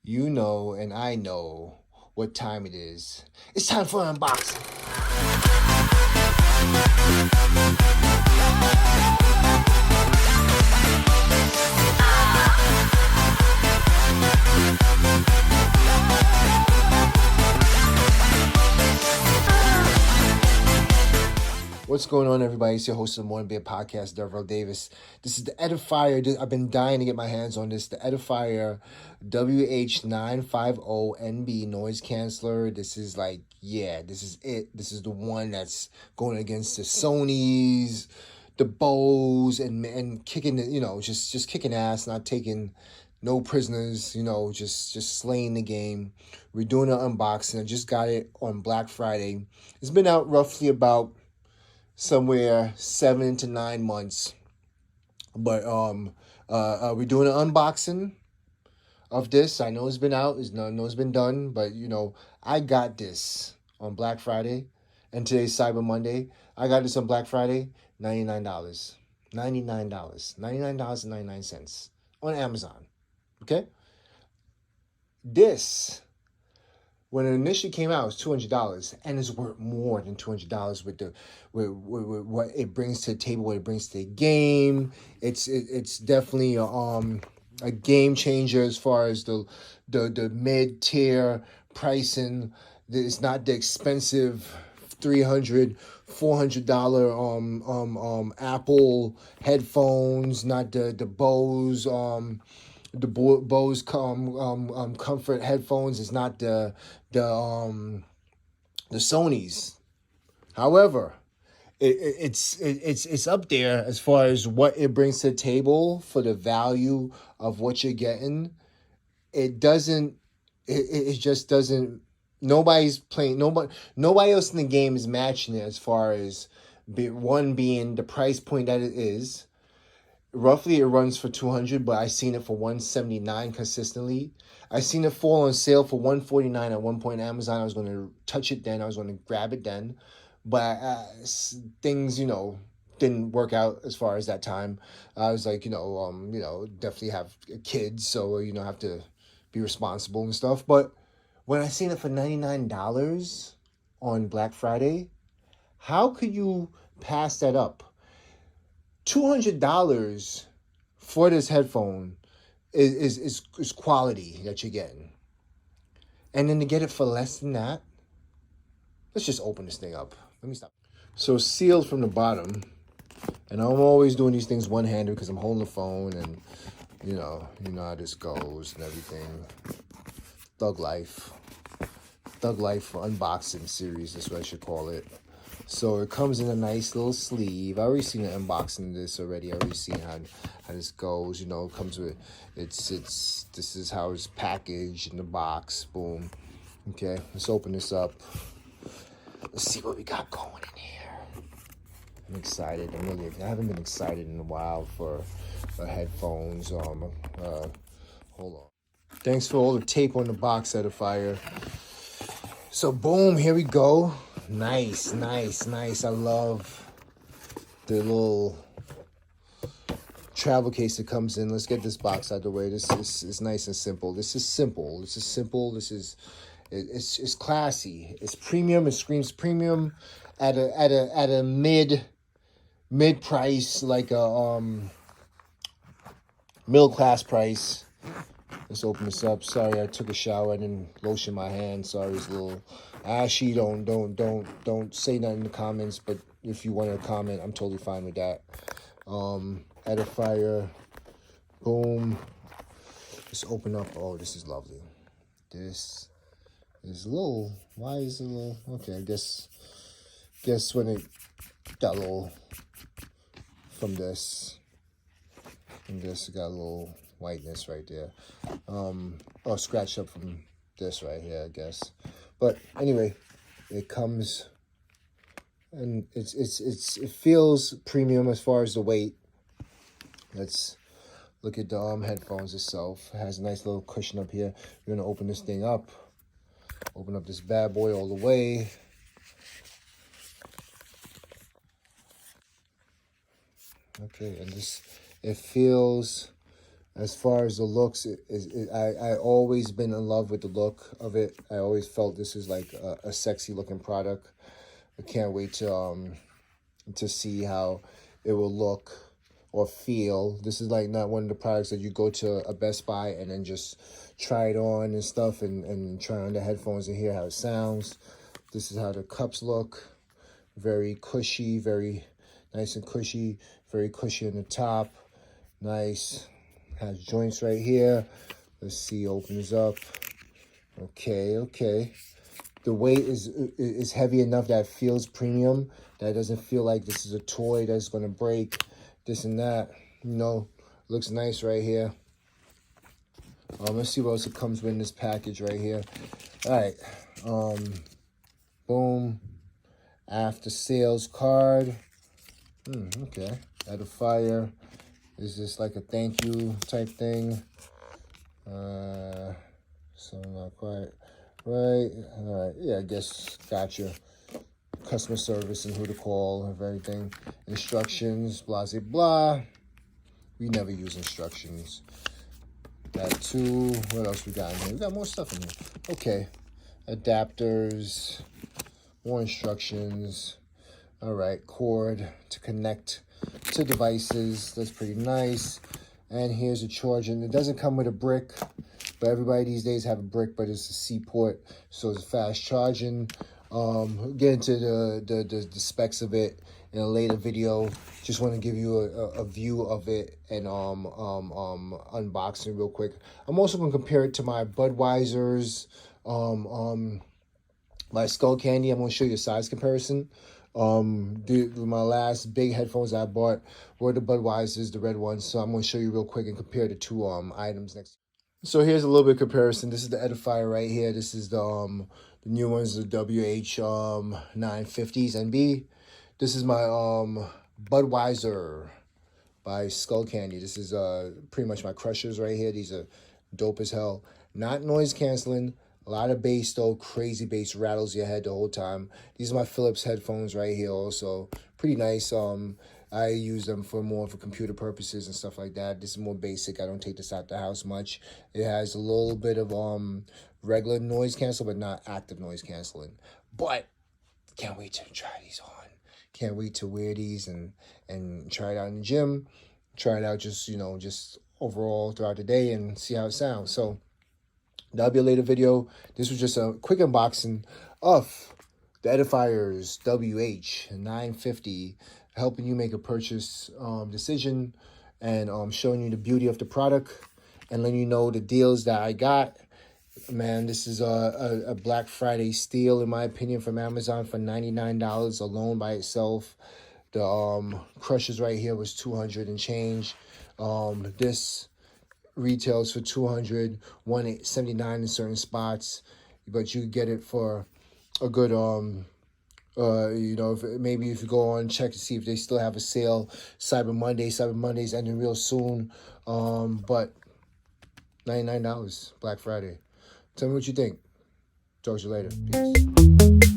You know and I know what time it is. It's time for an unboxing. What's going on, everybody? It's your host of the Morning Beer Podcast, Edifier Davis. This is the Edifier. I've been dying to get my hands on this. The Edifier WH950NB noise canceller. This is like, yeah, this is it. This is the one that's going against the Sonys, the Bose, and kicking, just kicking ass, not taking no prisoners, just slaying the game. We're doing an unboxing. I just got it on Black Friday. It's been out roughly about somewhere 7 to 9 months, but we're doing an unboxing of this. I know it's been out, I know it's been done, but I got this on Black Friday, and today's Cyber Monday. I got this on Black Friday, $99, $99.99 on Amazon. Okay, this, when it initially came out, it was $200, and it's worth more than $200 with what it brings to the table, what it brings to the game. It's definitely a game changer as far as the mid tier pricing. It's not the expensive $300, $400 Apple headphones, not the Bose Bose comfort headphones. Is not the Sonys. However, it's up there as far as what it brings to the table for the value of what you're getting. It just doesn't. Nobody's playing. Nobody else in the game is matching it as far as one being the price point that it is. Roughly, it runs for $200, but I seen it for $179 consistently. I seen it fall on sale for $149 at one point on Amazon. I was going to touch it then. I was going to grab it then, but things, didn't work out as far as that time. I was like, definitely have kids, so have to be responsible and stuff. But when I seen it for $99 on Black Friday, how could you pass that up? $200 for this headphone is quality that you're getting. And then to get it for less than that, let's just open this thing up. Let me stop. So sealed from the bottom. And I'm always doing these things one-handed because I'm holding the phone, and you know how this goes and everything. Thug life unboxing series, that's what I should call it. So it comes in a nice little sleeve. I already seen the unboxing of this already. I already seen how this goes. It comes with this is how it's packaged in the box. Boom. Okay, let's open this up. Let's see what we got going in here. I'm excited. I haven't been excited in a while for headphones. Hold on. Thanks for all the tape on the box, Edifier. So boom, here we go. Nice. I love the little travel case that comes in. Let's get this box out of the way. This is nice and simple. This is simple. It's classy. It's premium. It screams premium at a mid price, like a middle class price. Let's open this up. Sorry, I took a shower. I didn't lotion my hands. Sorry, it's a little ashy. Don't say nothing in the comments. But if you want to comment, I'm totally fine with that. Edifier. Boom. Let's open up. Oh, this is lovely. This is a little. Why is it a little? Okay, I guess when it got a little from this. It got a little whiteness right there. Scratched up from this right here, I guess. But anyway, it comes and it feels premium as far as the weight. Let's look at the headphones itself. It has a nice little cushion up here. We're gonna open this thing up. Open up this bad boy all the way. Okay, and it feels As far as the looks, I always been in love with the look of it. I always felt this is like a sexy looking product. I can't wait to see how it will look or feel. This is like not one of the products that you go to a Best Buy and then just try it on and stuff and try on the headphones and hear how it sounds. This is how the cups look. Very cushy, very nice and cushy. Very cushy on the top. Nice. Has joints right here. Let's see, opens up. Okay. The weight is heavy enough that it feels premium. That doesn't feel like this is a toy that's gonna break, this and that. Looks nice right here. Let's see what else it comes with in this package right here. All right. Boom. After sales card. Okay. Edifier. Is this like a thank you type thing? So not quite right. All right. Yeah, I guess gotcha. Customer service and who to call and everything. Instructions, blah, blah, blah. We never use instructions. That too. What else we got in here? We got more stuff in here. Okay. Adapters. More instructions. All right. Cord to connect to devices. That's pretty nice. And here's a charger. And it doesn't come with a brick, but everybody these days have a brick, but it's a C port, so it's fast charging. Get into the specs of it in a later video. Just want to give you a view of it and unboxing real quick. I'm also gonna compare it to my Budweiser's my Skull Candy. I'm gonna show you a size comparison. My last big headphones I bought were the Budweisers, the red ones. So I'm gonna show you real quick and compare the two items next. So here's a little bit of comparison. This is the Edifier right here. This is the new ones, the WH950NB. This is my Budweiser by Skull Candy. This is pretty much my crushers right here. These are dope as hell. Not noise canceling. A lot of bass though, crazy bass, rattles your head the whole time. These are my Philips headphones right here also. Pretty nice. I use them for more for computer purposes and stuff like that. This is more basic. I don't take this out the house much. It has a little bit of regular noise cancel, but not active noise canceling. But can't wait to try these on. Can't wait to wear these and try it out in the gym. Try it out just overall throughout the day and see how it sounds. So that'll be a later video. This was just a quick unboxing of the Edifier's WH950, helping you make a purchase decision and showing you the beauty of the product and letting you know the deals that I got. Man, this is a Black Friday steal, in my opinion, from Amazon for $99 alone by itself. The crushers right here was $200 and change. This retails for $200, $179 in certain spots, but you get it for a good maybe if you go on check to see if they still have a sale. Cyber Monday's ending real soon, but $99 Black Friday. Tell me what you think. Talk to you later. Peace.